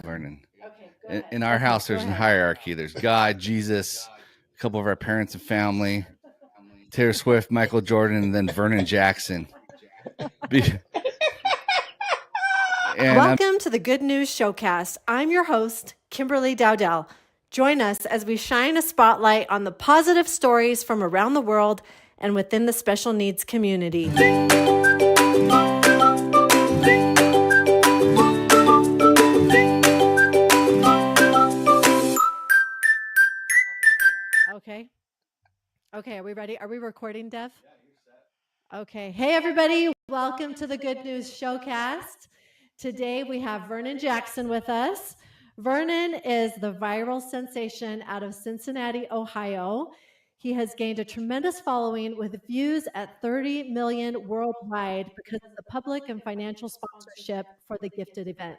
Vernon. Okay, go In, ahead. in our Okay, house, go there's a ahead. hierarchy. There's God, Jesus, a couple of our parents and family, Taylor Swift, Michael Jordan, and then Vernon Jackson. And Welcome to the Good News Showcast. I'm your host, Kimberly Dowdell. Join us as we shine a spotlight on the positive stories from around the world and within the special needs community. Okay. Okay, are we ready? Are we recording, Dev? Okay. Hey, everybody. Welcome to the Good News Showcast. Today we have Vernon Jackson with us. Vernon is the viral sensation out of Cincinnati, Ohio. He has gained a tremendous following with views at 30 million worldwide because of the public and financial sponsorship for the gifted event.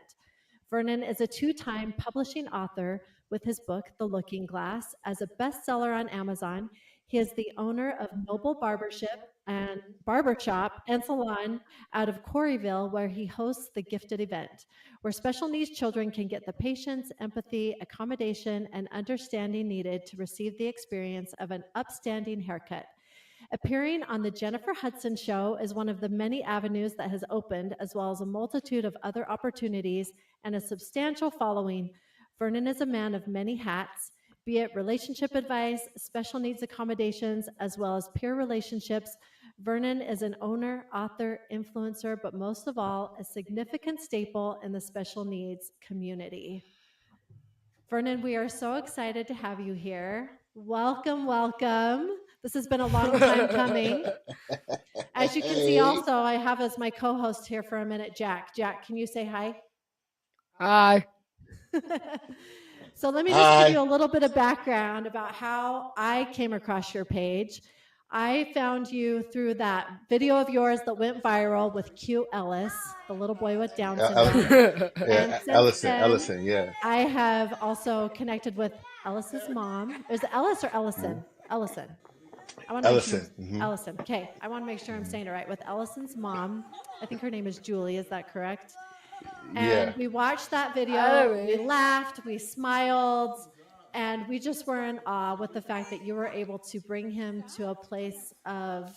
Vernon is a two-time publishing author with his book, The Looking Glass, as a bestseller on Amazon. He is the owner of Noble Barbershop and Salon out of Quarryville, where he hosts the gifted event, where special needs children can get the patience, empathy, accommodation, and understanding needed to receive the experience of an upstanding haircut. Appearing on the Jennifer Hudson Show is one of the many avenues that has opened, as well as a multitude of other opportunities and a substantial following. Vernon is a man of many hats, be it relationship advice, special needs accommodations, as well as peer relationships. Vernon is an owner, author, influencer, but most of all, a significant staple in the special needs community. Vernon, we are so excited to have you here. Welcome, welcome. This has been a long time coming. As you can see, also, I have as my co-host here for a minute, Jack. Jack, can you say hi? Hi. So let me just give you a little bit of background about how I came across your page. I found you through that video of yours that went viral with Q Ellis, the little boy with Down syndrome. And since then, Ellison, yeah. I have also connected with Ellis's mom. Is it Ellis or Ellison? Ellison. I want to make sure. Ellison. Okay. I want to make sure I'm saying it right. With Ellison's mom, I think her name is Julie. Is that correct? And we watched that video. We laughed. We smiled. And we just were in awe with the fact that you were able to bring him to a place of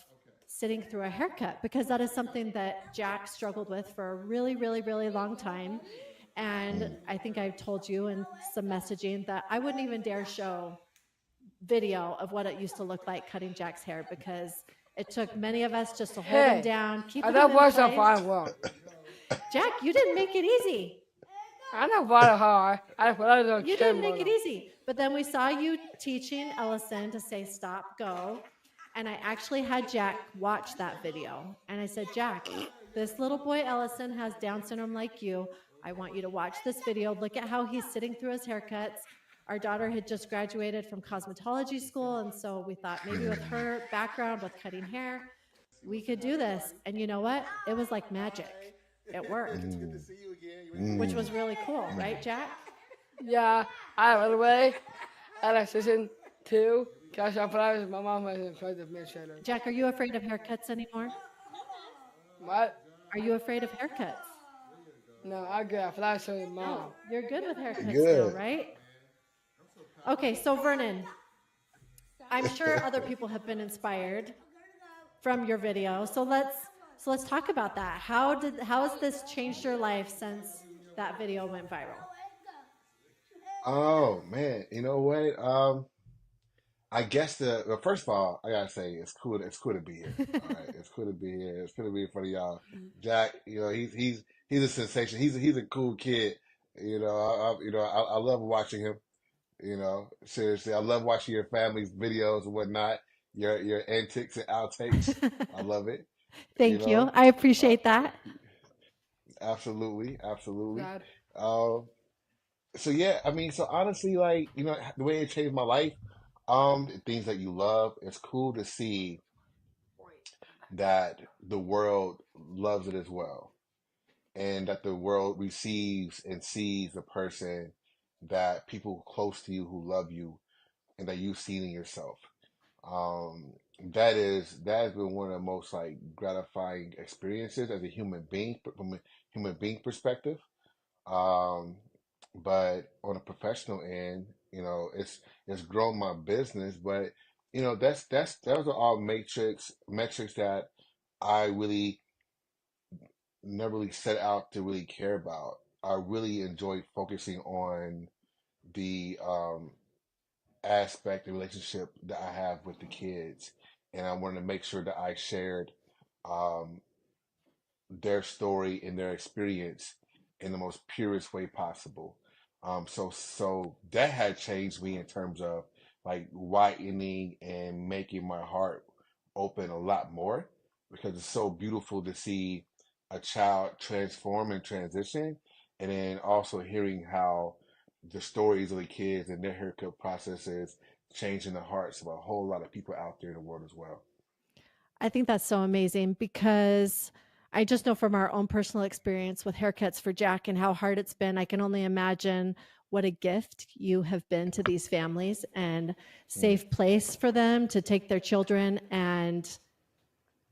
sitting through a haircut, because that is something that Jack struggled with for a really, really, really long time. And I think I've told you in some messaging that I wouldn't even dare show video of what it used to look like cutting Jack's hair, because it took many of us just to hold him down, keep him in place. Jack, you didn't make it easy. I know about hard. You didn't make it easy. But then we saw you teaching Ellison to say stop, go. And I actually had Jack watch that video. And I said, Jack, this little boy Ellison has Down syndrome like you. I want you to watch this video. Look at how he's sitting through his haircuts. Our daughter had just graduated from cosmetology school. And so we thought maybe with her background with cutting hair, we could do this. And you know what? It was like magic. It worked, which was really cool, right, Jack? Yeah, I by the way, I like season 2. Cash out flowers. My mom has a friend administrator. Jack, are you afraid of haircuts anymore? What? Are you afraid of haircuts? No, I got flowers to your mom. No, you're good with haircuts still, right? Okay, so Vernon, I'm sure other people have been inspired from your video. So let's talk about that. How has this changed your life since that video went viral? Oh man, you know what? I guess first of all, I gotta say it's cool. It's cool to be here. All right, it's cool to be here. It's cool to be in front of y'all. Jack, you know, he's a sensation. He's a cool kid. You know, I love watching him. You know, seriously, I love watching your family's videos and whatnot. Your antics and outtakes. I love it. Thank you. I appreciate that. Absolutely. God. So yeah, I mean, so honestly, like, you know, the way it changed my life, things that you love, it's cool to see that the world loves it as well, and that the world receives and sees the person that people close to you who love you and that you've seen in yourself. Um, that has been one of the most like gratifying experiences as a human being from a human being perspective. Um, But on a professional end, it's grown my business. But those are all metrics that I really never really set out to really care about. I really enjoy focusing on the aspect and relationship that I have with the kids, and I wanted to make sure that I shared um, their story and their experience in the most purest way possible. So that had changed me in terms of like whitening and making my heart open a lot more, because it's so beautiful to see a child transform and transition, and then also hearing how the stories of the kids and their haircut processes changing the hearts of a whole lot of people out there in the world as well. I think that's so amazing because I just know from our own personal experience with haircuts for Jack and how hard it's been. I can only imagine what a gift you have been to these families and Mm, safe place for them to take their children and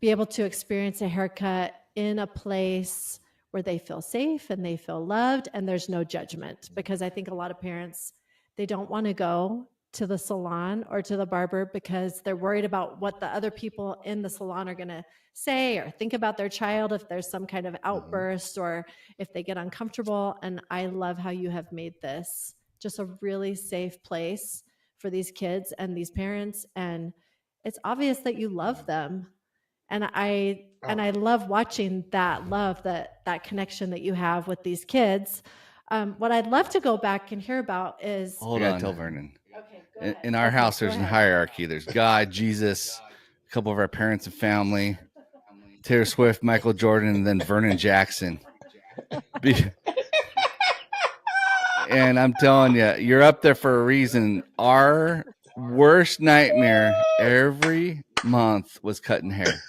be able to experience a haircut in a place where they feel safe and they feel loved and there's no judgment, because I think a lot of parents, they don't want to go to the salon or to the barber because they're worried about what the other people in the salon are going to say or think about their child if there's some kind of hmm outburst or if they get uncomfortable. And I love how you have made this just a really safe place for these kids and these parents, and it's obvious that you love them, and I love watching that love, that connection that you have with these kids. What I'd love to go back and hear about is I Hold gotta on. tell Vernon. okay, go In, ahead. in our Okay, house, go there's a ahead. hierarchy. There's God, Jesus, a couple of our parents and family, Taylor Swift, Michael Jordan, and then Vernon Jackson. And I'm telling you, you're up there for a reason. Our worst nightmare every month was cutting hair.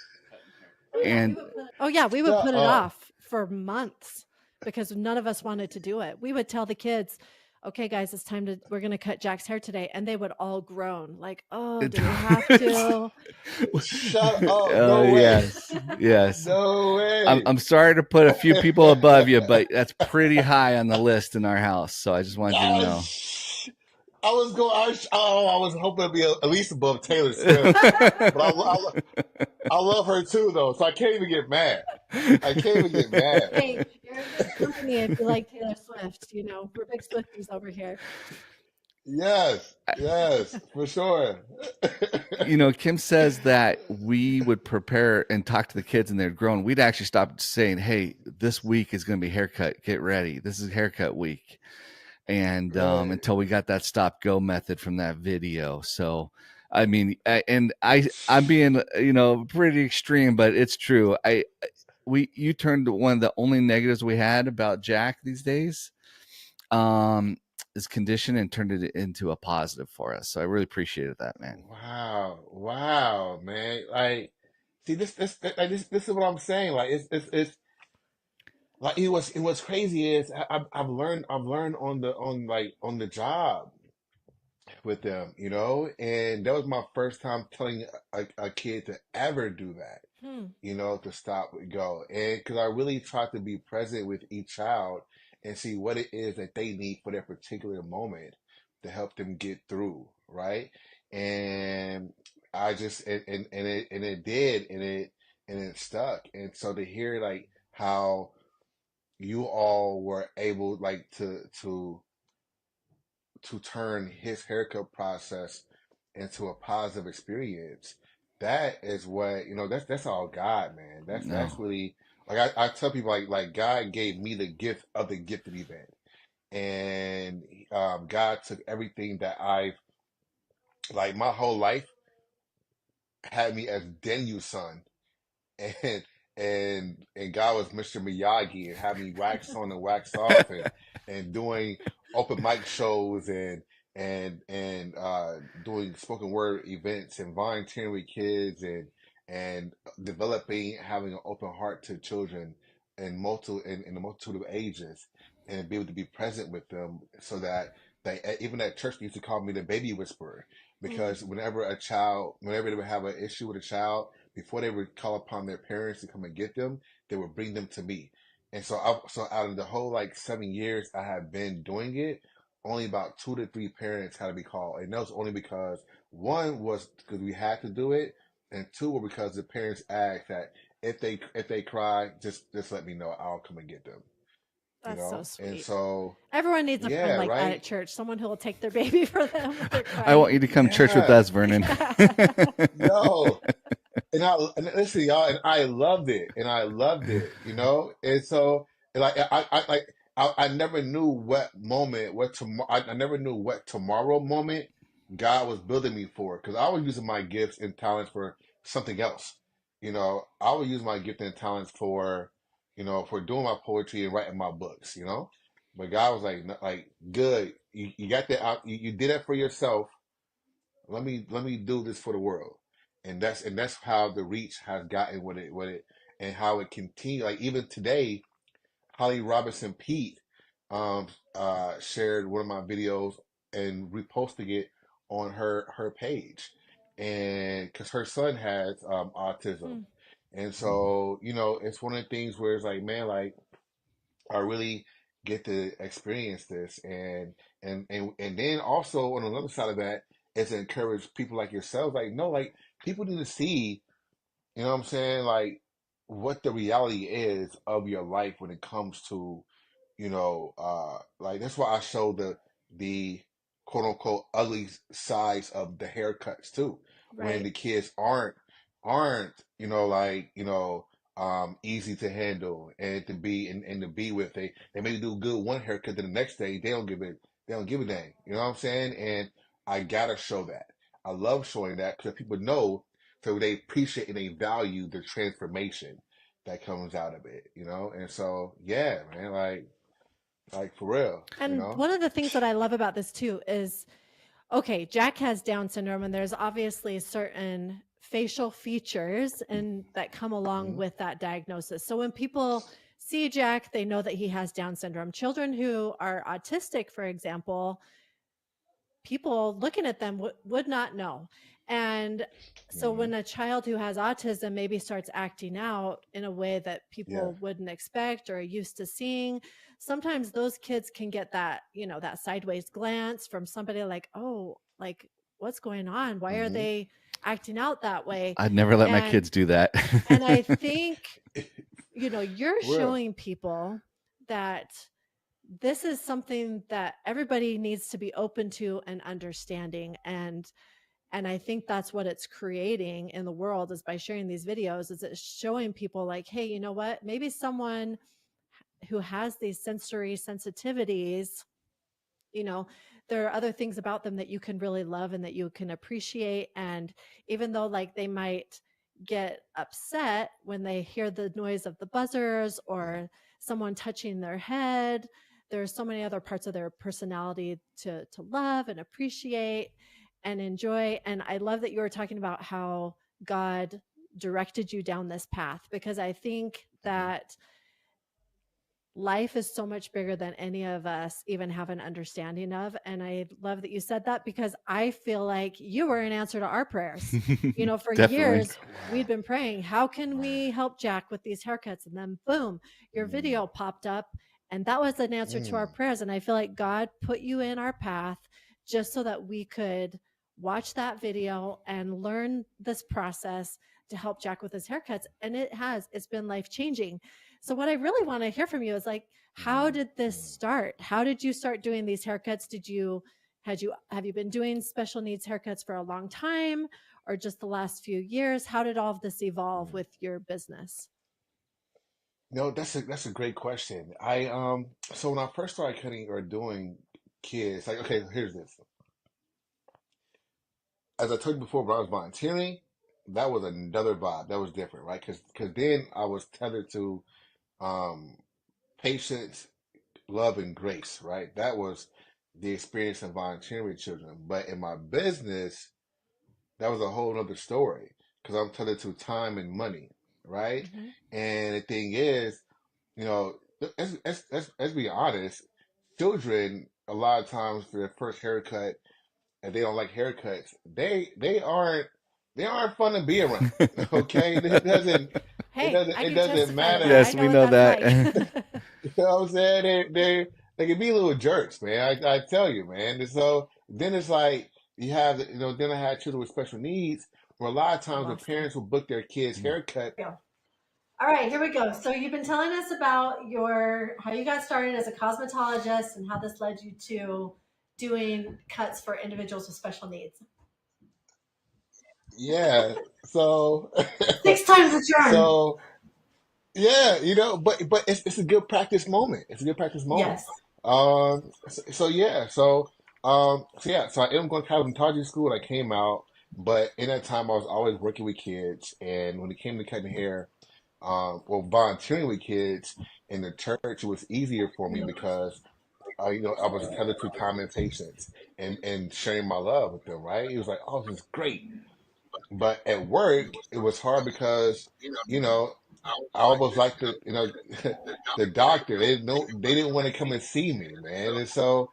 And Oh yeah, we would Shut put it up. off for months because none of us wanted to do it. We would tell the kids, "Okay, guys, it's time to we're going to cut Jack's hair today," and they would all groan like, "Oh, do we have to?" Shut up. Oh No way. yes, yes. No I'm way. I'm sorry to put a few people above you, but that's pretty high on the list in our house. So I just wanted you to know. Gosh. I was hoping to be at least above Taylor Swift, but I love her too though, so I can't even get mad. I can't even get mad. Hey, you're in good company if you like Taylor Swift. You know, we're big Swifties over here. Yes, yes, for sure. Kim says that we would prepare and talk to the kids and they're grown. We'd actually stop saying, "Hey, this week is going to be haircut. Get ready. This is haircut week." And Right. until we got that stop go method from that video. So, I mean, I'm being pretty extreme, but it's true. You turned one of the only negatives we had about Jack these days, um, his condition, and turned it into a positive for us. So I really appreciated that, man. Wow, wow, man. Like, see, this is what I'm saying. Like, it's like it was crazy is I've learned on the job with them, and that was my first time telling a kid to ever do that, Hmm. to stop and go. And because I really try to be present with each child and see what it is that they need for their particular moment to help them get through, right? And I just and it did, and it stuck. And so to hear like how you all were able like to turn his haircut process into a positive experience. That is what that's all God, man. That's No, really like I tell people like God gave me the gift of the gifted event, and God took everything that I've like my whole life had me as Danu's son, and and God was Mr. Miyagi and had me wax on and wax off, and doing open mic shows, and doing spoken word events and volunteering with kids, and developing having an open heart to children in a multitude of ages, and be able to be present with them so that they even at church they used to call me the baby whisperer, Mm. because whenever they would have an issue with a child, before they would call upon their parents to come and get them, they would bring them to me. And so out of the whole like 7 years I have been doing it, only about 2 to 3 parents had to be called, and that was only because one was because we had to do it, and two were because the parents asked that if they cry, just let me know, I'll come and get them, That's so and sweet. so Everyone needs a friend yeah, like that right, at church, someone who will take their baby for them when they're I want you crying. to come church with yeah, us, Vernon. Yeah. yo. And listen, y'all, and I loved it, and I loved it, and so and like I never knew what moment, what tomorrow, I never knew what tomorrow moment God was building me for, because I was using my gifts and talents for something else, I would use my gift and talents for doing my poetry and writing my books, but God was like, like, good, you got that out, you did that for yourself, let me do this for the world, and that's how the reach has gotten with it, and how it continues. Like even today, Holly Robinson Pete um shared one of my videos and reposting it on her page, and because her son has autism, Hmm. and so it's one of the things where it's like, man, like I really get to experience this, and then also on another side of that is to encourage people like yourselves, like, no, like, people need to see, what I'm saying, like, what the reality is of your life when it comes to, like, that's why I show the quote unquote ugly sides of the haircuts too, when Right. the kids aren't, like, easy to handle and to be with. They maybe do good one haircut, then the next day they don't give a dang. You know what I'm saying? And I gotta show that. I love showing that because people know, so they appreciate and they value the transformation that comes out of it, And so, yeah, man, like for real, And one of the things that I love about this too is, okay, Jack has Down syndrome, and there's obviously certain facial features and that come along Hmm. with that diagnosis. So when people see Jack, they know that he has Down syndrome. Children who are autistic, for example, people looking at them would not know. And so Hmm. when a child who has autism maybe starts acting out in a way that Yeah. people wouldn't expect or are used to seeing, sometimes those kids can get that, that sideways glance from somebody like, oh, like, what's going on? Why are Hmm. they acting out that way? I'd never let my And kids do that. and I think, you're For real. showing people that this is something that everybody needs to be open to and understanding, and I think that's what it's creating in the world, is by sharing these videos, is it's showing people like, hey, you know what, maybe someone who has these sensory sensitivities, you know there are other things about them that you can really love and that you can appreciate. And even though, like, they might get upset when they hear the noise of the buzzers or someone touching their head, there's so many other parts of their personality to love and appreciate and enjoy. And I love that you were talking about how God directed you down this path, because I think Hmm. that life is so much bigger than any of us even have an understanding of. And I love that you said that, because I feel like you were an answer to our prayers. For Definitely. years, we'd Wow. been praying, how can we help Jack with these haircuts? And then, boom, your Mm. video popped up. And that was an answer to our Mm. prayers. And I feel like God put you in our path just so that we could watch that video and learn this process to help Jack with his haircuts. And it's been life changing. So what I really want to hear from you is, like, how Mm. did this Mm. start? How did you start doing these haircuts? Have you been doing special needs haircuts for a long time, or just the last few years? How did all of this evolve Mm. with your business? No, that's a great question. So when I first started cutting or doing kids, like, okay, here's this. As I told you before, when I was volunteering, that was another vibe. That was different, right? Because then I was tethered to um patience, love, and grace, right? That was the experience of volunteering with children. But in my business, that was a whole other story, because I'm tethered to time and money, right? Mm-hmm. And the thing is, you know, let's be honest. Children, a lot of times for their first haircut, and they don't like haircuts, they aren't fun to be around. Okay, it doesn't. Hey, I it can doesn't testify to that. matter. I Yes, know we what know that's that. like. You know what I'm saying? They can be little jerks, man. I tell you, man. And so then it's like you have, then I had children with special needs, where a lot of I times the lost them. parents will book their kids' haircut. Go. All right, here we go. So you've been telling us about your how you got started as a cosmetologist and how this led you to doing cuts for individuals with special needs. Yeah. So, Six times adjourned. so yeah, but it's a good practice moment. It's a good practice moment. Yes. So I ended up going to cosmetology school and I came out, but in that time I was always working with kids, and when it came to cutting hair, volunteering with kids in the church, it was easier for me because I was tethered to time and patience and sharing my love with them, right? It was like, oh, this is great. But at work, it was hard because, you know, I almost like the doctor. They didn't want to come and see me, man. And so,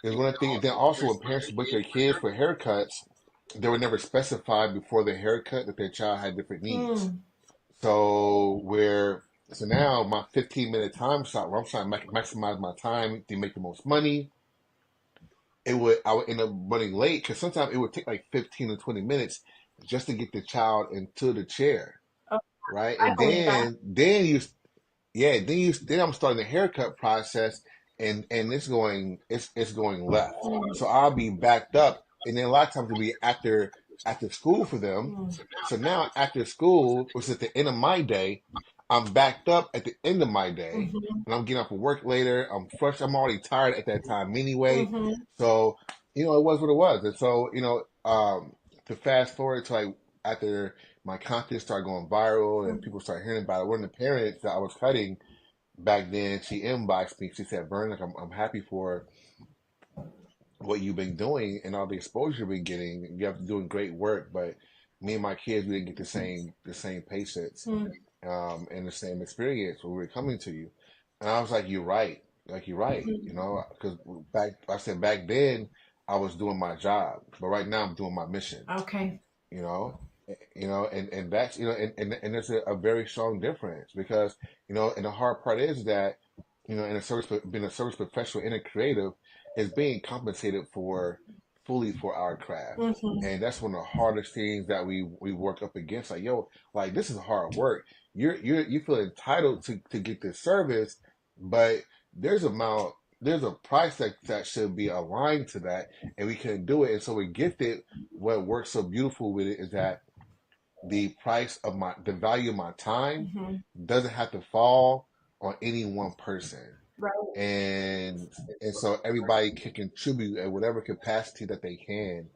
there's one thing. Then also, when parents book their kids for haircuts, they would never specify before the haircut that their child had different needs. Mm, So now my 15-minute time slot, where I'm trying to maximize my time to make the most money, I would end up running late because sometimes it would take like 15 to 20 minutes just to get the child into the chair, oh, right? I And believe that. then I'm starting the haircut process, and it's going left. Mm, So I'll be backed up, and then a lot of times it'll be after school for them. mm, So now after school, which is at the end of my day, I'm backed up at the end of my day, mhm, and I'm getting up for work later. I'm fresh. I'm already tired at that time anyway. mhm, So it was what it was. And so to fast forward to like after my content started going viral and mm, people started hearing about it. One of the parents that I was cutting back then, she inboxed me. She said, "Vernon, like, I'm happy for what you've been doing and all the exposure you've been getting. You have been doing great work, but me and my kids, we didn't get the same patience mm, and the same experience when we were coming to you." And I was like, "You're right. Like you're right. mhm. Because back then I was doing my job, but right now I'm doing my mission." Okay. you know and that's and there's a very strong difference because and the hard part is that in a service being a service professional and a creative is being compensated for fully for our craft, Mhm. and that's one of the hardest things that we work up against. Like, yo, like, this is hard work. You feel entitled to get this service, but there's a price that should be aligned to that, and we couldn't do it. And so we gifted. What works so beautiful with it is that the value of my time Mhm. doesn't have to fall on any one person. Right. And so everybody can contribute at whatever capacity that they can,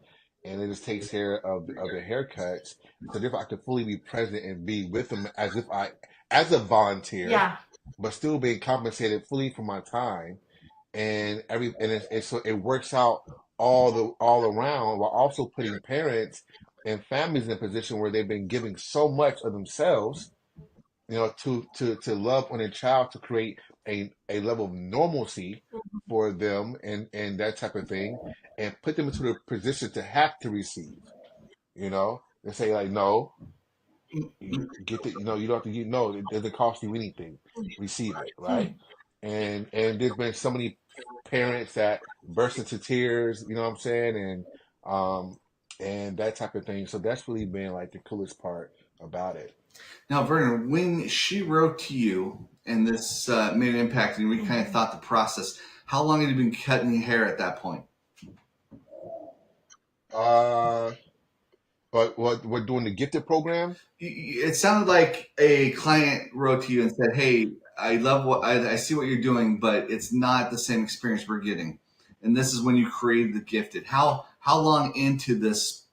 and it just takes care of their haircuts. So therefore I can fully be present and be with them as a volunteer, Yeah. but still being compensated fully for my time, so it works out all around, while also putting parents and families in a position where they've been giving so much of themselves, to love on a child, to create a level of normalcy for them, and that type of thing, and put them into the position to have to receive, and say, like, no, you get the, you don't have to, it doesn't cost you anything. Receive it, right? Mm. And there's been so many parents that burst into tears, you know what I'm saying? And that type of thing. So that's really been like the coolest part about it. Now, Vernon, when she wrote to you and this made an impact, and we kind of thought the process, how long had you been cutting your hair at that point? Uh, but what we're doing the gifted program. It sounded like a client wrote to you and said, "Hey, I love I see what you're doing, but it's not the same experience we're getting." And this is when you created the gifted. How long into this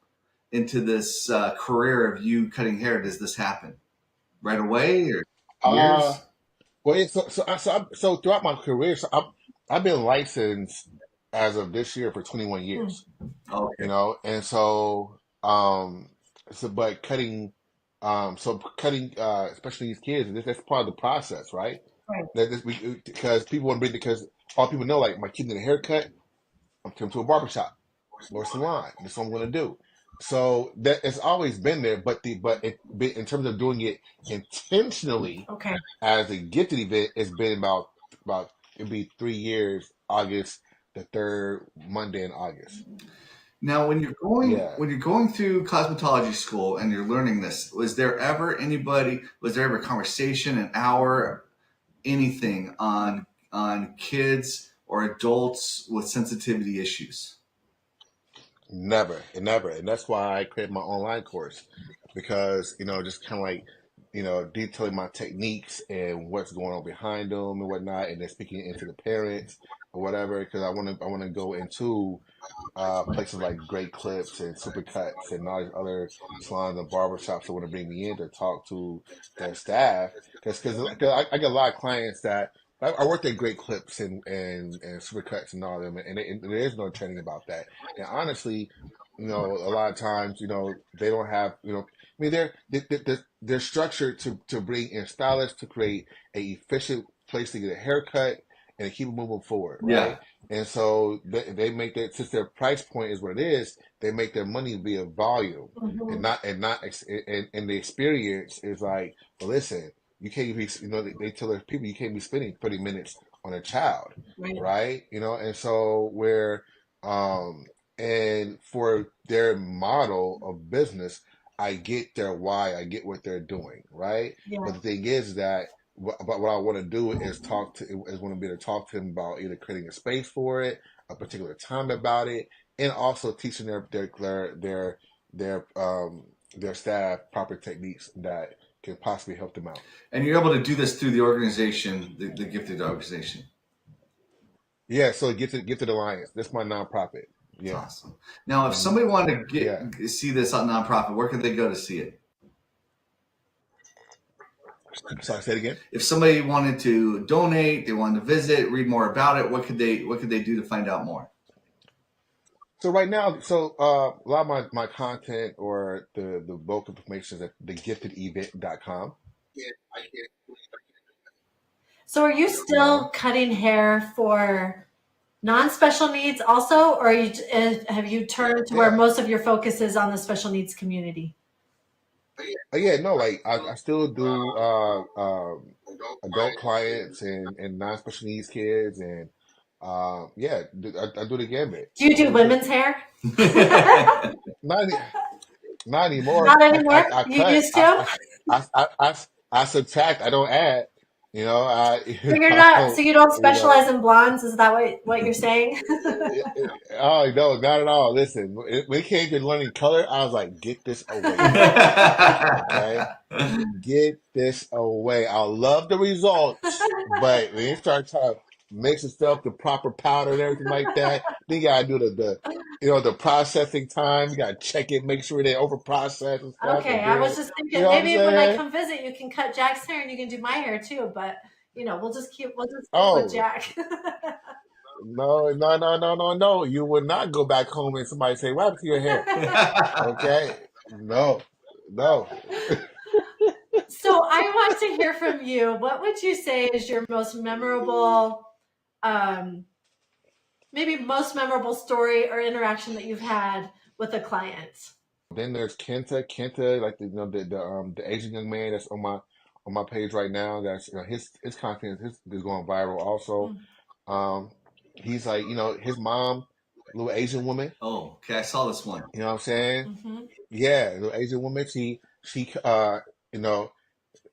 career of you cutting hair does this happen? Right away or Uh, years? well, so throughout my career, I've been licensed as of this year for 21 Mm. years. Okay. And but cutting, especially these kids, that's part of the process, right? Right. Because because all people know, like, my kid need a haircut, I'm taking them to a barbershop or a salon. That's what I'm going to do. So that it's always been there, but in terms of doing it intentionally Okay. as a gifted event, it's been about it'd be 3 years. August, the third Monday in August. Now, Yeah, when you're going through cosmetology school and you're learning this, was there ever a conversation, an hour, anything on kids or adults with sensitivity issues? never, and that's why I created my online course because just kind of like detailing my techniques and what's going on behind them and whatnot, and then speaking into the parents or whatever because I want to go into places like Great Clips and Supercuts and all these other salons and barbershops that want to bring me in to talk to their staff. Because I get a lot of clients that I worked at Great Clips and Supercuts and all of them, and there is no training about that. And honestly, a lot of times, they don't have, I mean, they're structured to bring in stylists to create a efficient place to get a haircut and keep it moving forward, Yeah. right? And so they make that since their price point is what it is, they make their money via volume and Mhm. and the experience is like, well, listen, you can't be they tell their people you can't be spending 30 minutes on a child, Right. right? And so where and for their model of business, I get their why, I get what they're doing, right? Yeah. But the thing is that but what I want to do is want to be able to talk to them about either creating a space for it, a particular time about it, and also teaching their staff proper techniques that can possibly help them out. And you're able to do this through the organization, the Gifted organization. Yeah, so Gifted Alliance. That's my nonprofit. That's Yeah. awesome. Now, if somebody wanted to Yeah. see this on nonprofit, where could they go to see it? So I said again. If somebody wanted to donate, they wanted to visit, read more about it, what could they do to find out more? So right now, a lot of my content or the bulk information is at thegiftedevent.com. So are you You still know, cutting hair for non-special needs also, or have you turned to where yeah. most of your focus is on the special needs community? Yeah, no, like I still do adult clients and non-special needs kids and yeah, I do the gambit. Do you I do really do. women's hair? Not any, not anymore. Not anymore. I You cut. used to. I subtract. I don't add. I So you're not. So don't, you don't you know. specialize in blondes. Is that what you're saying? Oh no, not at all. Listen, when it came to learning color, I was like, get this away from me. Okay, get this away. I love the results, but when you start trying to mix the stuff, the proper powder and everything like that, then you gotta do the processing time. You gotta check it, make sure they over process and stuff, Okay, and I was then just you thinking know what I'm maybe when I saying? come visit, you can cut Jack's hair and you can do my hair too. But we'll just stick with Oh Jack. no, no, no, no, no, no! You would not go back home and somebody say, "What happened to your hair?" Okay, no, no. So I want to hear from you. What would you say is your most memorable, um, maybe most memorable story or interaction that you've had with a client? Then there's Kenta, like the Asian young man that's on my page right now. That's his content is going viral also. Mm, Um, he's like his mom, little Asian woman. Oh, okay. I saw this one. You know what I'm saying? mhm, Yeah, little Asian woman. She you know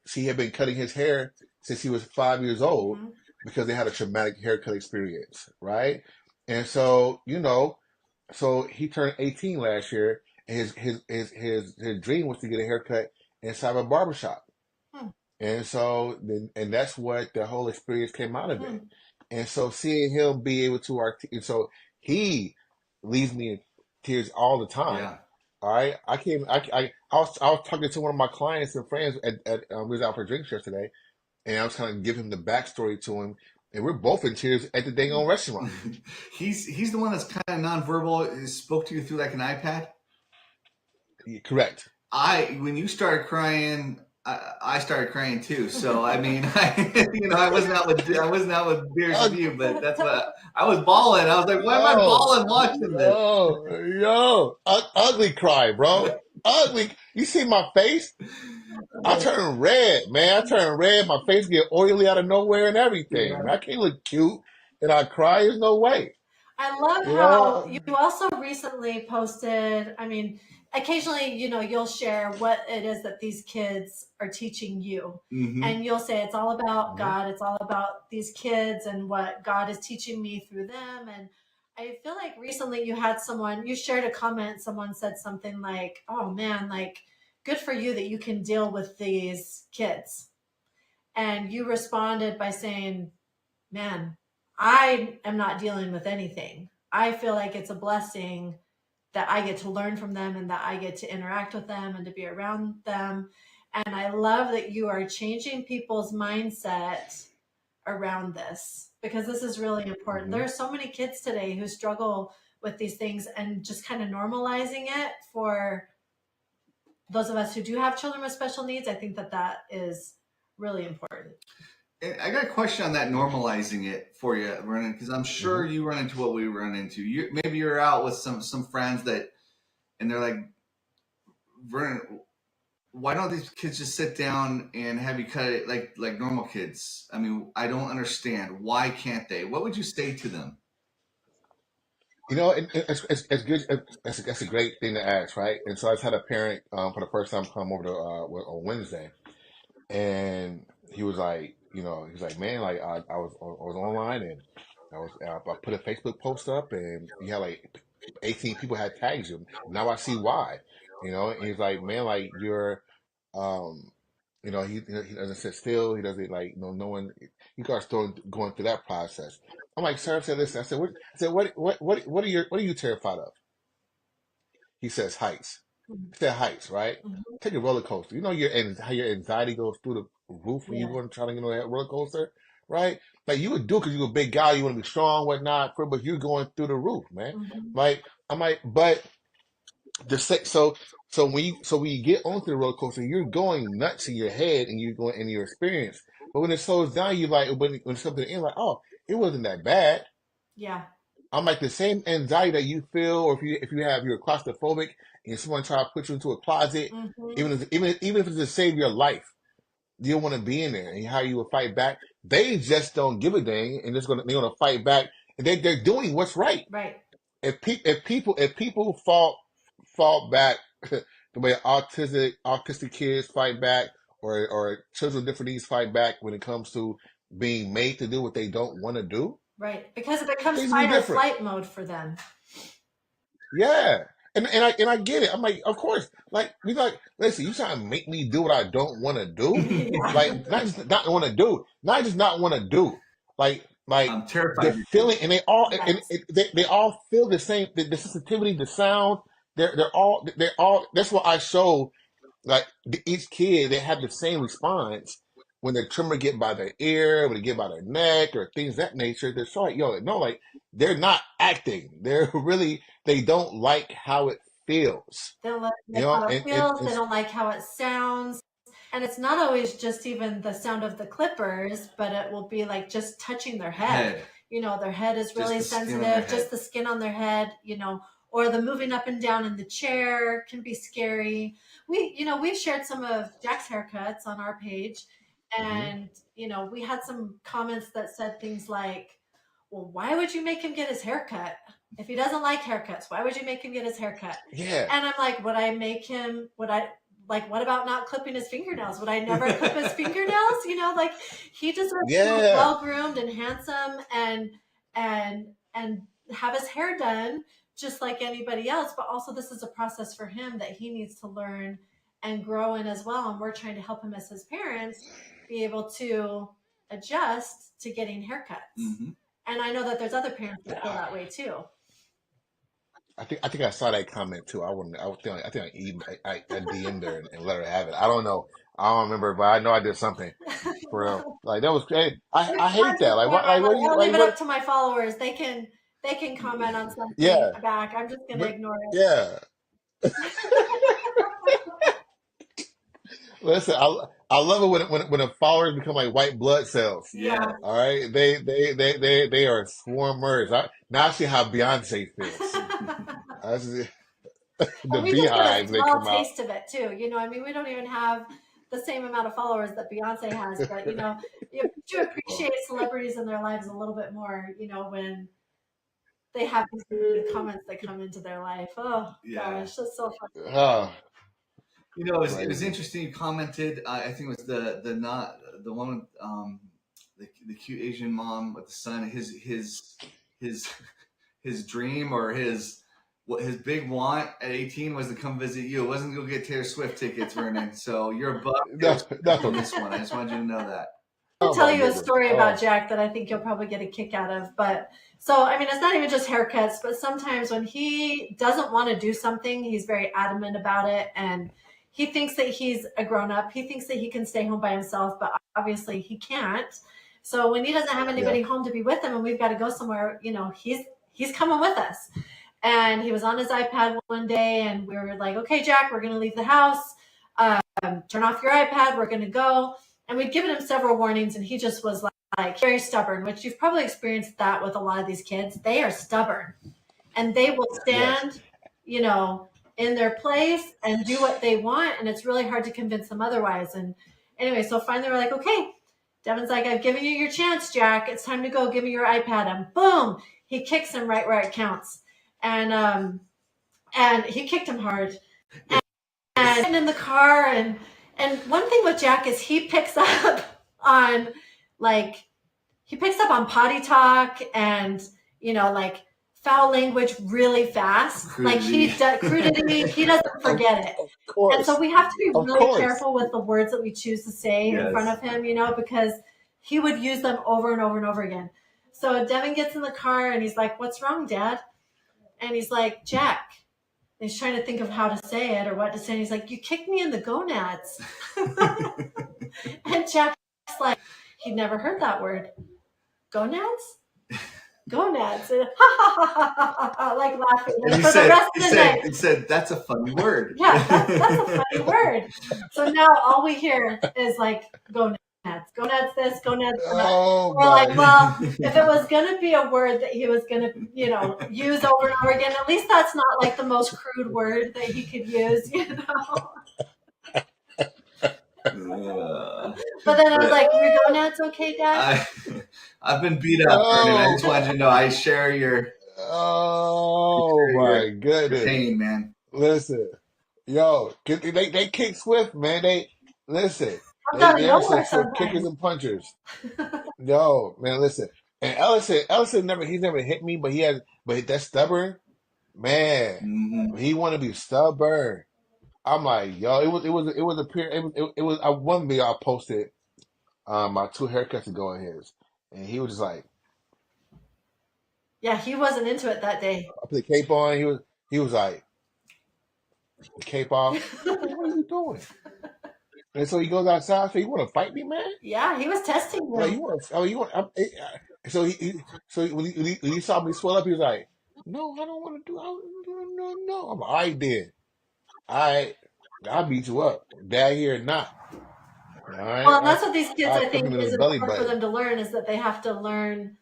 she had been cutting his hair since he was 5 years old mhm, because they had a traumatic haircut experience, right? And so he turned 18 last year, and his dream was to get a haircut inside a barbershop. mm, And so and that's what the whole experience came out of it. mm. And so seeing him be able to and so he leaves me in tears all the time. Yeah. All right, I was talking to one of my clients and friends we was out for drinks yesterday, and I was kind of giving him the backstory to him, and we're both in tears at the dang on restaurant. He's the one that's kind of nonverbal. Spoke to you through like an iPad. Correct. When you started crying, I started crying too. So I mean, I wasn't out with beers with you, but that's what I was bawling. I was like, why am I Yo, bawling watching this? ugly cry, bro. Ugly. You see my face? I turn red, man. I turn red. My face get oily out of nowhere and everything. Man, I can't look cute and I cry. There's no way. I love You how know? you also recently posted, I mean, occasionally, you'll share what it is that these kids are teaching you. Mm-hmm. And you'll say it's all about Mhm. God, it's all about these kids and what God is teaching me through them. And I feel like recently you shared a comment, someone said something like, "Oh man, like good for you that you can deal with these kids." And you responded by saying, "Man, I am not dealing with anything. I feel like it's a blessing that I get to learn from them and that I get to interact with them and to be around them." And I love that you are changing people's mindset around this, because this is really important. There Mhm. are so many kids today who struggle with these things, and just kind of normalizing it for those of us who do have children with special needs. I think that that is really important. I got a question on that normalizing it for you, Vernon, because I'm sure Mhm. you run into what we run into. Maybe you're out with some friends and they're like, Vernon, why don't these kids just sit down and have you cut it like normal kids? I mean, I don't understand. Why can't they? What would you say to them? It's good. That's a great thing to ask, right? And so I just had a parent for the first time come over to on Wednesday, and he was like, man, like I was online and I put a Facebook post up and you had like 18 people had tagged you. Now I see why, and he's like, man, like you're, um, he doesn't sit still. He doesn't like, no one. He starts going through that process. I'm like, sir, I said, listen, what are you terrified of? He says heights. Mhm. He said heights, right? Mhm. Take a roller coaster. You know how your anxiety goes through the roof when you Yeah. go and try to get on that roller coaster, right? Like you would do because you're a big guy, you want to be strong, whatnot, but you're going through the roof, man. Mhm. Like I'm like, but the se- so when you get onto the roller coaster, you're going nuts in your head and you're going in your experience. But when it slows down, you like when something in like, oh, it wasn't that bad. Yeah. I'm like the same anxiety that you feel, or you're claustrophobic and someone try to put you into a closet, Mhm. even if it's to save your life, you don't want to be in there, and how you will fight back. They just don't give a dang, and they're gonna fight back, and they're doing what's right. Right. If people fall back the way autistic kids fight back, or children with different needs fight back when it comes to being made to do what they don't want to do, Right. Because it becomes things will be fight or different. flight mode for them. Yeah. And I get it. I'm like, of course. Like we like, listen, you trying to make me do what I don't want to do? Yeah. Like not just not want to do, not just not want to do. Like I'm terrified the of your kids. feeling, and they all and Yes. they all feel the same. The sensitivity, the sound. They're all. That's what I show. Like each kid, they have the same response when the tremor get by their ear, when they get by their neck, or things of that nature. They're so like, yo, no, like they're not acting. They're really they don't like how it feels. They don't like You like know, how it and feels. They don't like how it sounds. And it's not always just even the sound of the clippers, but it will be like just touching their head. Head, Their head is just really the skin on their sensitive, head. just the skin on their head, or the moving up and down in the chair can be scary. We've shared some of Jack's haircuts on our page, hmm and, we had some comments that said things like, well, why would you make him get his haircut? If he doesn't like haircuts, why would you make him get his haircut? yeah, And I'm like, what about not clipping his fingernails? Would I never clip his fingernails? Like he deserves to look yeah, well groomed and handsome and have his hair done just like anybody else. But also this is a process for him that he needs to learn and grow in as well. And we're trying to help him as his parents be able to adjust to getting haircuts. Mm-hmm. And I know that there's other parents that feel that way too. I think I saw that comment too. I DM'd her and let her have it. I don't know. I don't remember, but I know I did something for real. Like that was great. I hate that. Like what? Like what? Do you I'll like leave it up what? to my followers. They can comment on something Yeah, back. I'm just gonna but ignore yeah. it. Listen, I love it when the followers become like white blood cells. Yeah. All right, they are swarmers. Now I see how Beyonce feels. I see the And we just get a beehives they small come out. taste of it too. I mean, we don't even have the same amount of followers that Beyonce has, but you do appreciate celebrities in their lives a little bit more, when they have these weird comments that come into their life. Oh gosh, that's so funny. Oh, It was crazy. interesting. You commented. I think it was the not the one with the cute Asian mom with the son. His his dream or his big want at 18 was to come visit you. It wasn't to go get Taylor Swift tickets, Vernon. So you're above Taylor No, Swift in no. this one. I just wanted you to know that. Oh Tell my you a goodness. story about Oh, Jack that I think you'll probably get a kick out of. But so, I mean, it's not even just haircuts, but sometimes when he doesn't want to do something, he's very adamant about it. And he thinks that he's a grown up. He thinks that he can stay home by himself, but obviously he can't. So when he doesn't have yeah, anybody home to be with him and we've got to go somewhere, he's coming with us. And he was on his iPad one day and we were like, okay, Jack, we're going to leave the house. Turn off your iPad. We're going to go. And we'd given him several warnings, and he just was like very stubborn, which you've probably experienced that with a lot of these kids. They are stubborn and they will yes. stand, you know, in their place and do what they want. And it's really hard to convince them otherwise. And anyway, so finally we're like, okay, Devin's like, I've given you your chance, Jack. It's time to go. Give me your iPad. And boom, he kicks him right where it counts. And he kicked him hard. And in the car and one thing with Jack is he picks up on like he picks up on potty talk and like foul language really fast. Like crudity, he doesn't Of, forget it. of And so course. we have to be Of really course. careful with the words that we choose to say in front of him, because he would use them over and over and over again. So Devin gets in the car and he's like, "What's wrong, Dad?" And he's like, "Jack." And he's trying to think of how to say it or what to say. And he's like, "You kicked me in the gonads." And Jack's like, he'd never heard that word. Gonads? Gonads. And, like laughing And for the rest of the night. he said, that's a funny word. Yeah, that's a funny word. So now all we hear is like gonads. Gonads this, gonads that. Oh We're like, my. well, if it was going to be a word that he was going to, use over and over again, at least that's not like the most crude word that he could use. But then I was like, "Your gonads okay, Dad?" I've been beat up, Vernon. I Oh, just wanted you to know I share oh my your goodness. pain, man. Listen, yo, they kick Swift, man. They listen. Comes out of They are some nowhere Swift kickers sometimes. and punchers. Yo, man, listen. And Ellison he's never hit me, but that's stubborn, man. Mm-hmm. He want to be stubborn. I'm like, yo, it was a period. It was one video I posted my two haircuts ago in his, and he was just like, Yeah, he wasn't into it that day. I put the cape on. He was like, the cape off. I'm like, what are you doing? And so he goes outside. So you want to fight me, man? Yeah, he was testing Like you. you want? Oh, you want? So when he saw me swell up, he was like, "No, I don't want to do. No, no." I'm like, "I did. I, I'll beat you up, dad here or not. All right, Well, and that's what these kids, I'll I put think, him in his is belly important for button." them to learn is that they have to learn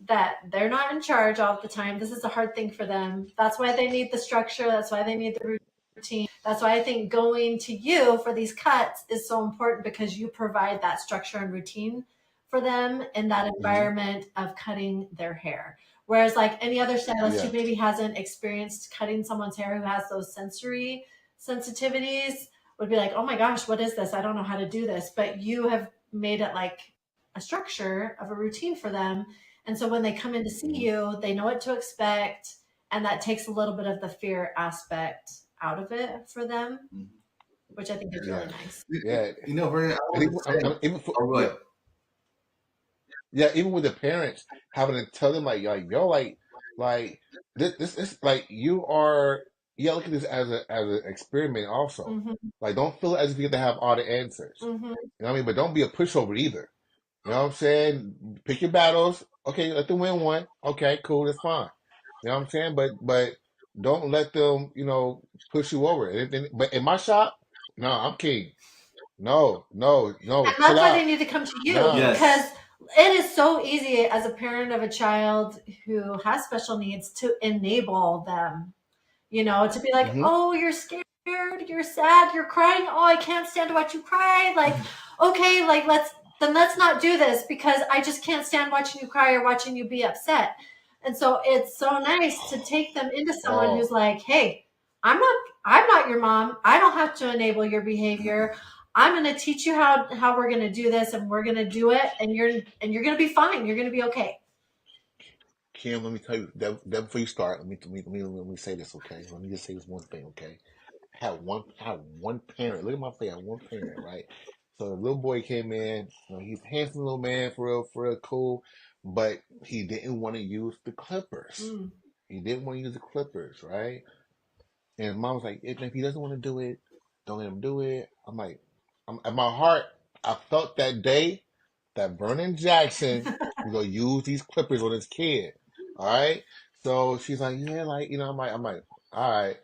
that they're not in charge all the time. This is a hard thing for them. That's why they need the structure. That's why they need the routine. That's why I think going to you for these cuts is so important because you provide that structure and routine for them in that Hmm. environment of cutting their hair. Whereas, like any other stylist who Yeah, maybe hasn't experienced cutting someone's hair who has those sensory sensitivities would be like, oh my gosh, what is this? I don't know how to do this. But you have made it like a structure of a routine for them, and so when they come in to see hmm, you, they know what to expect. And that takes a little bit of the fear aspect out of it for them, which I think is really yeah, nice. yeah. Vernon, I And wanted to say, even for, oh, yeah, good. yeah, even with the parents having to tell them like yo, this like you are. Yeah, look at this as an experiment also. Hmm. Like, don't feel as if you have to have all the answers. Hmm. You know what I mean? But don't be a pushover either. You know what I'm saying? Pick your battles. Okay, let them win one. Okay, cool, that's fine. You know what I'm saying? But don't let them, push you over. But in my shop, no, I'm king. no, And chill that's why they out. need to come to you Nah. because Yes. it is so easy as a parent of a child who has special needs to enable them, to be like, Mm-hmm. oh, you're scared, you're sad, you're crying. Oh, I can't stand to watch you cry. Like, okay, like let's not do this because I just can't stand watching you cry or watching you be upset. And so it's so nice to take them into someone who's Oh, like, hey, I'm not your mom. I don't have to enable your behavior. I'm going to teach you how we're going to do this and we're going to do it and you're going to be fine. You're going to be okay. Kim, let me tell you that before you start, let me say this, okay? Let me just say this one thing, okay? I had one parent. Look at my face. I had one parent, right? So the little boy came in. He's a handsome little man, for real, cool, but he didn't want to use the clippers. Mm. He didn't want to use the clippers, right? And mom was like, if he doesn't want to do it, don't let him do it. I'm like, at my heart, I felt that day that Vernon Jackson was gonna use these clippers on his kid. All right. So she's like, yeah, like, I'm like, all right.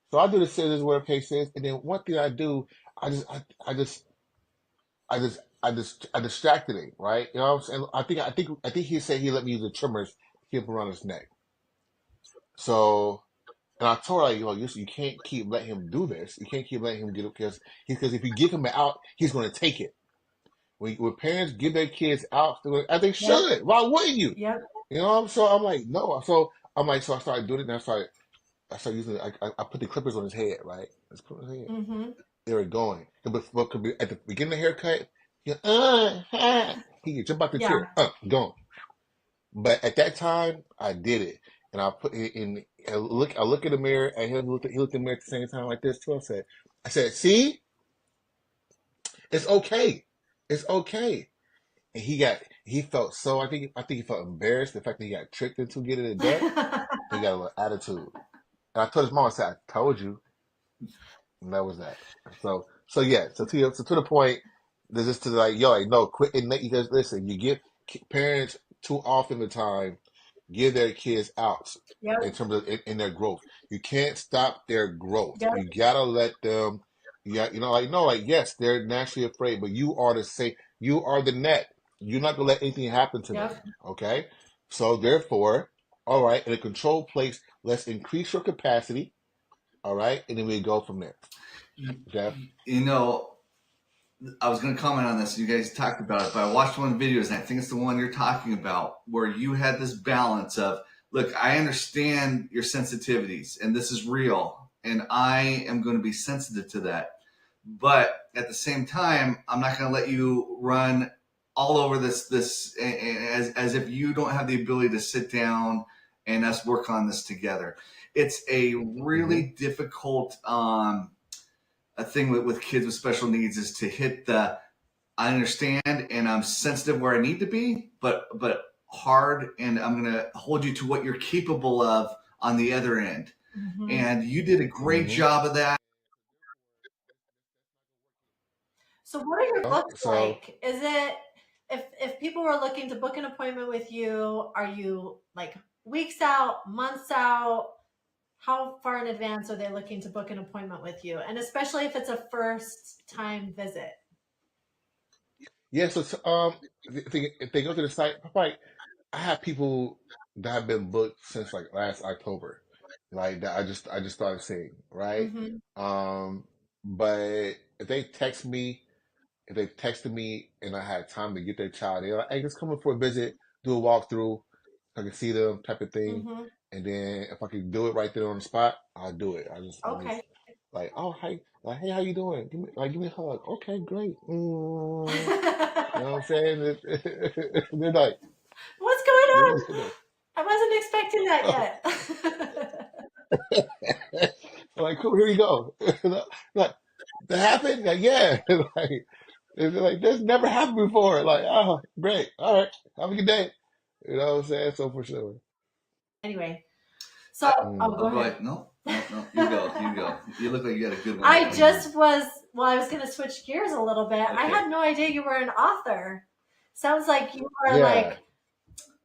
So I do the scissors where the pace is, and then one thing I do, I just, I just, I distracted him, right? You know what I'm saying? I think he said he let me use the trimmers to keep him around his neck. So, and I told her, like, you can't keep letting him do this. You can't keep letting him get it because if you give him out, he's going to take it. When parents give their kids out, as they Yep. should. Why wouldn't you? Yep. So I'm like, no. So I started doing it, and I started using it. I put the clippers on his head, right? Let's put it on his head. Mm-hmm. They were going. But could be at the beginning of the haircut, he could jump out the Yeah. chair, gone. But at that time, I did it, and I put it in. I look in the mirror, and he looked in the mirror at the same time like this too. I said, see, it's okay, it's okay. And he felt so. I think he felt embarrassed the fact that he got tricked into getting it done. He got a little attitude, and I told his mom, I said, I told you. And that was that. So yeah. So to the point, there's just to like, yo, like, no, quit and because listen, you give parents too often the time give their kids outs in Yep. terms of in their growth. You can't stop their growth. Yep. You gotta let them. Yeah, like no, like yes, they're naturally afraid, but you are the safe. You are the net. You're not gonna let anything happen to them. Yep. Okay, so therefore, all right, in a controlled place, let's increase your capacity. All right, and then we go from there. Jeff. You know, I was going to comment on this. You guys talked about it, but I watched one of the videos, and I think it's the one you're talking about, where you had this balance of, look, I understand your sensitivities, and this is real, and I am going to be sensitive to that. But at the same time, I'm not going to let you run all over this as if you don't have the ability to sit down and us work on this together. It's a Mm-hmm. really difficult a thing with kids with special needs is to hit the I understand and I'm sensitive where I need to be, but hard, and I'm gonna hold you to what you're capable of on the other end. Mm-hmm. And you did a great Mm-hmm. job of that. So what are your books So like? Is it if people were looking to book an appointment with you, are you like weeks out, months out? How far in advance are they looking to book an appointment with you? And especially if it's a first time visit. yeah, if they go to the site, probably I have people that have been booked since like last October, like that. I just started seeing, right? Mm-hmm. Um, but if they texted me and I had time to get their child, they're like, "Hey, just come in for a visit, do a walkthrough, so I can see them," type of thing. Mm-hmm. And then if I can do it right there on the spot, I'll do it. I just Okay. like, oh, hey, like, hey, how you doing? Give me a hug. Okay, great. You know what I'm saying? They're like, What's going they're on? just sitting I wasn't expecting that there. yet. I'm like, cool, here you go. Like, that happened? Like, yeah. Like, they're like, this never happened before. Like, oh, great. All right. Have a good day. You know what I'm saying? So for sure. Anyway, so Mm. Oh, go go ahead. ahead. No, no, no. You go. You go. You look like you got a good one I coming in. just was well, I was gonna switch gears a little bit. I Okay. had no idea you were an author. Sounds like you are Yeah. like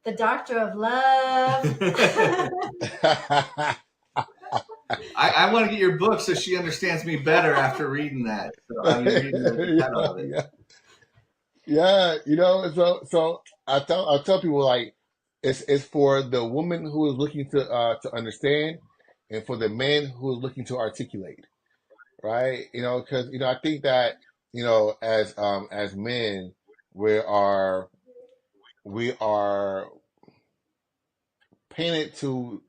the doctor of love. I want to get your book so she understands me better after reading that. So I mean, reading the yeah, title of it. yeah, yeah. So I tell people like it's for the woman who is looking to understand, and for the man who is looking to articulate, right? Because I think that as men we are we are painted to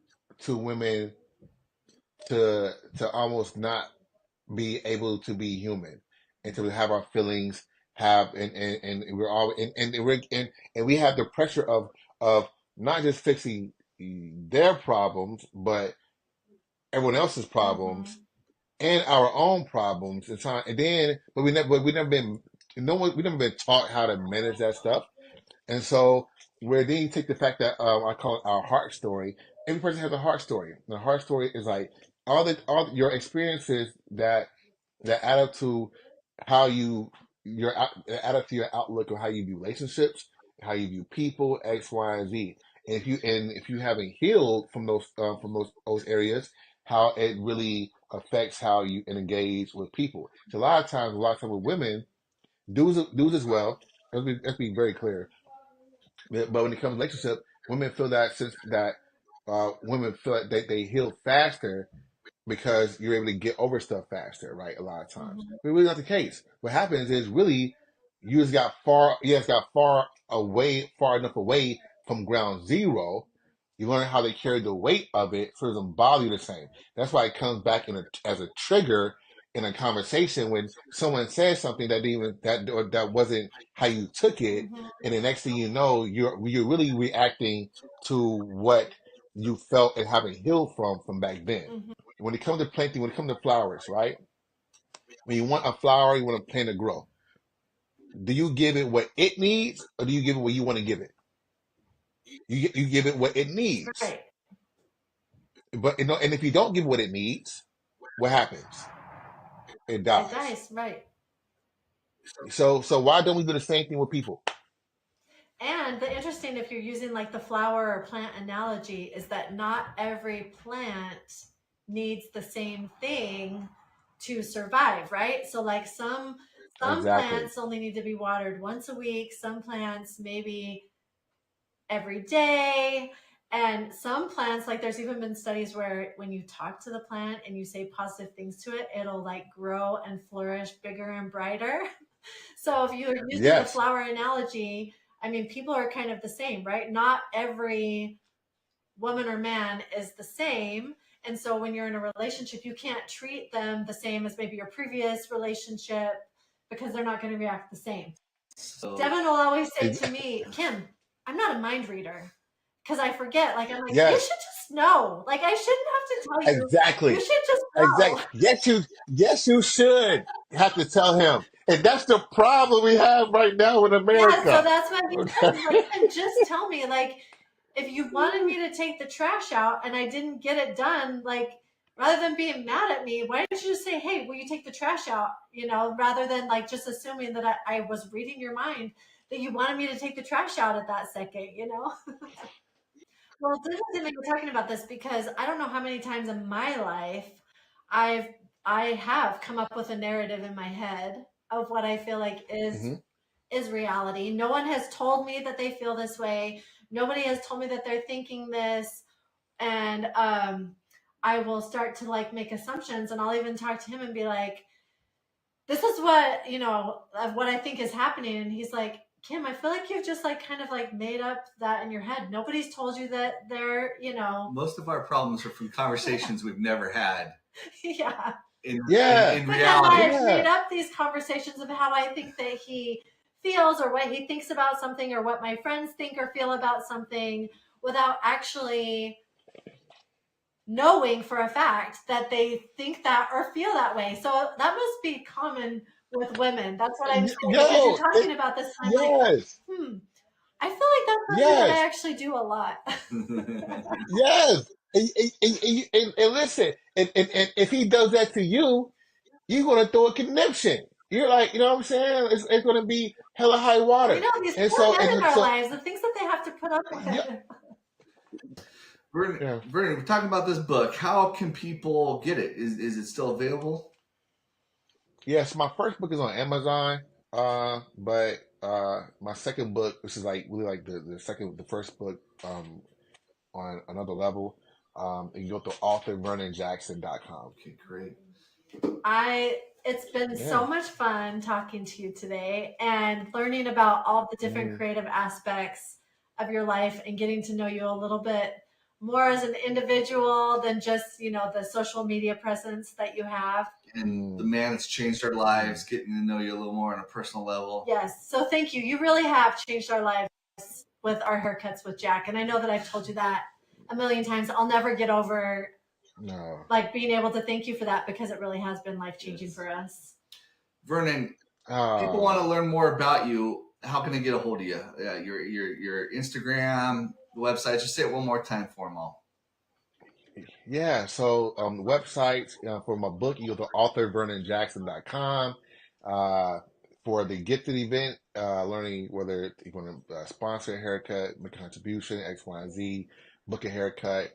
women to almost not be able to be human and to have our feelings have and we're all and we have the pressure of not just fixing their problems but everyone else's Mm-hmm. problems and our own problems and time and then but we never been no one we never been taught how to manage that stuff. And so, where then you take the fact that I call it our heart story. Every person has a heart story. The heart story is like all your experiences that add up to how add up to your outlook of how you view relationships, how you view people, X, Y, and Z. And if you haven't healed from those areas, how it really affects how you engage with people. So a lot of times with women, dudes as well. Let's be very clear, but when it comes to relationship, women feel that sense that women feel that they heal faster because you're able to get over stuff faster, right? A lot of times, Mm-hmm. but really not the case. What happens is really you just got far enough away from ground zero. You learn how to carry the weight of it so it doesn't bother you the same. That's why it comes back as a trigger in a conversation when someone says something that wasn't how you took it, Mm-hmm. and the next thing you know, you're really reacting to what you felt and haven't healed from back then. Mm-hmm. When it comes to planting, when it comes to flowers, right? When you want a flower, you want a plant to grow. Do you give it what it needs, or do you give it what you want to give it? You give it what it needs. Right. And if you don't give it what it needs, what happens? It It dies. dies. Right. So why don't we do the same thing with people? And the interesting, if you're using like the flower or plant analogy, is that not every plant needs the same thing to survive, right? So like some Exactly. plants only need to be watered once a week, some plants maybe every day. And some plants, like there's even been studies where when you talk to the plant and you say positive things to it, it'll like grow and flourish bigger and brighter. So if you're using the Yes. flower analogy, I mean, people are kind of the same, right? Not every woman or man is the same. And so when you're in a relationship, you can't treat them the same as maybe your previous relationship because they're not going to react the same. So Devin will always say to Ex- me, Kim, I'm not a mind reader because I forget. Like, I'm like, you should Yes. just know. Like, I shouldn't have to tell you. You Exactly. should just Exactly. know. Yes, you should have to tell him. And that's the problem we have right now in Yeah, so America. that's what he said. Okay. He's like, Kim, just tell me. Like, if you wanted me to take the trash out and I didn't get it done, like, rather than being mad at me, why didn't you just say, hey, will you take the trash out? Rather than like just assuming that I was reading your mind, that you wanted me to take the trash out at that second. Well, it's interesting that you're talking about this because I don't know how many times in my life I've I have come up with a narrative in my head of what I feel like is hmm is reality. No one has told me that they feel this way. Nobody has told me that they're thinking this. And I will start to like make assumptions and I'll even talk to him and be like, this is what I think is happening. And he's like, Kim, I feel like you've just like kind of like made up that in your head. Nobody's told you that they're. most of our problems are from conversations we've never had. Yeah. Yeah. In Because reality, I've Yeah. made up these conversations of how I think that he feels or what he thinks about something or what my friends think or feel about something without actually knowing for a fact that they think that or feel that way. So that must be common with women. That's what I'm saying. Because you're Yo. talking about this, and I'm like, Yes. I feel like that's something that I Yes. actually do a lot. Yes. And listen, and if he does that to you, you're gonna throw a conniption. You're like, you know what I'm saying? It's gonna be hella high I water. know these And poor so men in and our so lives, the things that they have to put up yeah, with. Yeah. Vernon, we're talking about this book. How can people get it? Is it still available? Yes, my first book is on Amazon. But my second book, which is like really like the first book, on another level, you can go to authorvernonjackson.com. Okay, great. It's been Yeah. so much fun talking to you today and learning about all the different Mm, creative aspects of your life and getting to know you a little bit more as an individual than just, the social media presence that you have. And the mm, man that's changed our mm. lives, getting to know you a little more on a personal level. Yes. So thank you. You really have changed our lives with our haircuts with Jack. And I know that I've told you that a million times. I'll never get over No. like being able to thank you for that because it really has been life changing for us. Vernon, people want to Uh, learn more about you. How can they get a hold of you? Your Instagram, the website. Just say it one more time for them all. yeah, so the website for my book, you go to authorvernonjackson.com. Uh, for the gifted event, learning whether you want to sponsor a haircut, make a contribution, X, Y, and Z, book a haircut,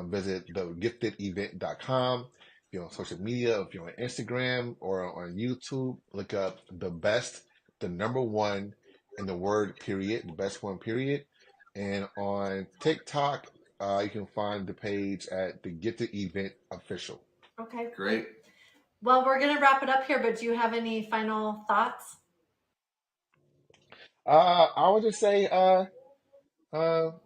visit thegiftedevent.com. If you're on social media, if you're on Instagram or on YouTube, look up the best, the number one, in the word period, the best one period. And on TikTok, you can find the page at the Gifted Event Official. Okay. Great. Well, we're going to wrap it up here, but do you have any final thoughts? I would just say, uh, well,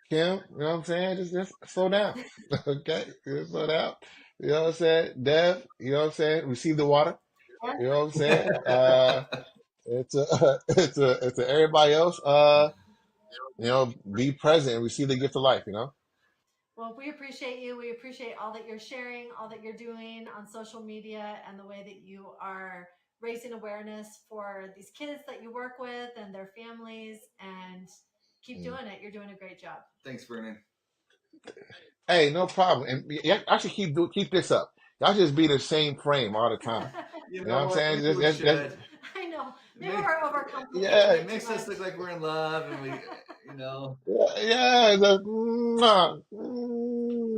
Kim, you know what I'm saying? Just slow down, okay? Just slow down. You know what I'm saying? Dev, you know what I'm saying? Receive the water. Yeah. You know what I'm saying? It's a, it's a everybody else. Be present and receive the gift of life. You know. Well, we appreciate you. We appreciate all that you're sharing, all that you're doing on social media, and the way that you are raising awareness for these kids that you work with and their families. And keep Mm. doing it. You're doing a great job. Thanks, Vernon. Hey, no problem. And yeah, I should keep this up. Y'all just be the same frame all the time. You You know what know I'm what? saying? Maybe we should. I know. It, Maybe make, we're overcomplicating Yeah, it it too makes us much. look like we're in love, and we, you know. yeah, yeah. Mwah, mm.